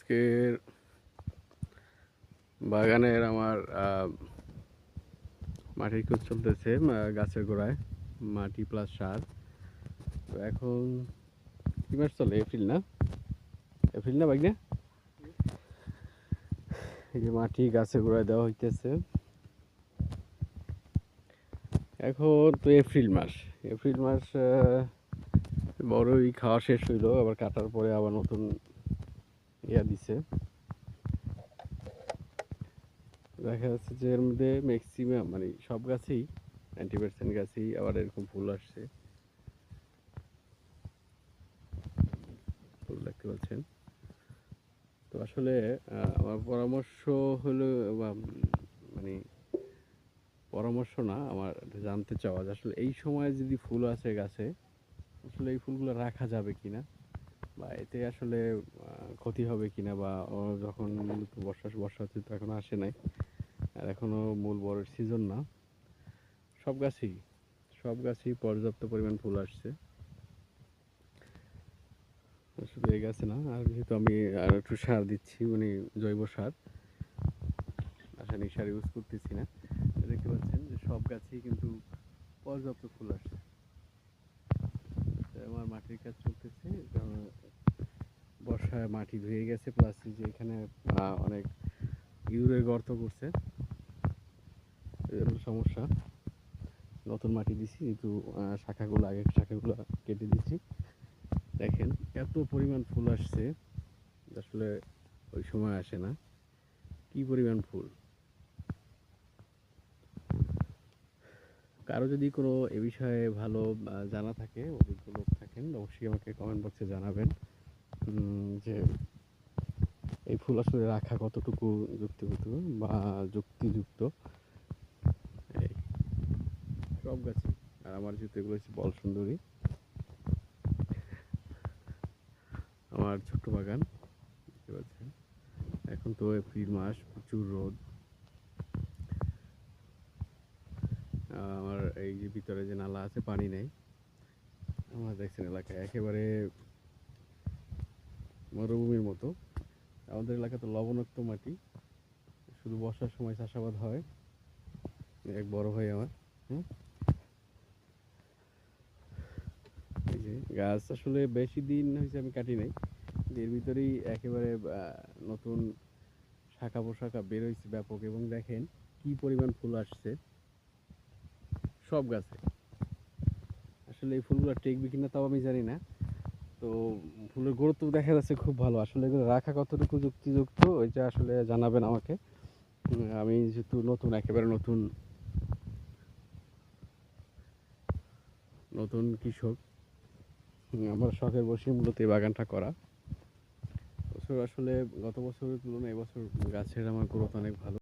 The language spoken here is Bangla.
আজকের বাগানের আমার মাটির খোঁজ চলতেছে গাছের গোড়ায় মাটি প্লাস সার। তো এখন কি মাস চলে? এপ্রিল না বাইক না? এই যে মাটি গাছের গোড়ায় দেওয়া হইতেছে। এখন তো এপ্রিল মাস বড়ই খাওয়া শেষ হইলো, আবার কাটার পরে আবার নতুন ইয়া দিছে। দেখা যাচ্ছে যে এর মধ্যে ম্যাক্সিমাম মানে সব গাছেই 90% গাছেই আবার এরকম ফুল আসছে, ফুল দেখতে পাচ্ছেন। তো আসলে আমার পরামর্শ হলো, মানে পরামর্শ না, আমার জানতে চাওয়া যে আসলে এই সময় যদি ফুল আসে গাছে, আসলে এই ফুলগুলো রাখা যাবে কিনা, বা এতে আসলে ক্ষতি হবে কিনা, বা যখন বর্ষা হচ্ছে তো এখনো আসে নাই, আর এখনো মূল বড়ের সিজন না। সব গাছেই পর্যাপ্ত পরিমাণ ফুল আসছে, শুধু এই গাছে না। আর যেহেতু আমি আর একটু সার দিচ্ছি, মানে জৈব সার, রাসায়নিক সার ইউজ করতেছি না, দেখতে পাচ্ছেন যে সব গাছেই কিন্তু পর্যাপ্ত ফুল আসছে। আমার মাটির কাজ চলতেছে, কারণ বর্ষায় মাটি ধুয়ে গেছে, প্লাস যে এখানে অনেক ইউরের গর্ত করছে, এর সমস্যা। নতুন মাটি দিছি, কিন্তু আগের শাখাগুলো কেটে দিচ্ছি। দেখেন এত পরিমাণ ফুল আসছে, আসলে ওই সময় আসে না, কি পরিমাণ ফুল। কারো যদি কোনো এ বিষয়ে ভালো জানা থাকে, অভিজ্ঞ লোক থাকেন, অবশ্যই আমাকে কমেন্ট বক্সে জানাবেন যে এই ফুল আসলে রাখা কতটুকু যুক্তিগত বা যুক্তিযুক্ত। এই সব গাছে, আর আমার যেহেতু এগুলো হচ্ছে বল সুন্দরী, আমার ছোট্ট বাগান, দেখতে পাচ্ছেন। এখন তো এপ্রিল মাস, প্রচুর রোদ। আমার এই যে ভিতরে যে নালা আছে, পানি নেই। আমার দেখছেন এলাকায় একেবারে মরুভূমির মতো। আমাদের এলাকা তো লবণাক্ত মাটি, শুধু বর্ষার সময় চাষাবাদ হয়। এক বড় ভাই আমার, এই যে গাছ আসলে বেশি দিন হয়েছে আমি কাটি নাই, এর ভিতরেই একেবারে নতুন শাখা পোশাখা বের হয়েছে ব্যাপক। এবং দেখেন কি পরিমাণ ফুল আসছে সব গাছে। আসলে এই ফুলগুলো টেকবে কিনা তাও আমি জানি না। তো ফুলের গুরুত্ব দেখা যাচ্ছে খুব ভালো। আসলে এগুলো রাখা কতটুকু যুক্তিযুক্ত, ওইটা আসলে জানাবেন আমাকে। আমি যেহেতু নতুন, একেবারে নতুন নতুন কৃষক, আমার শখের বসে মূলত এই বাগানটা করা। বছর আসলে গত বছরের তুলনায় এবছর গাছের আমার গ্রোথ অনেক ভালো।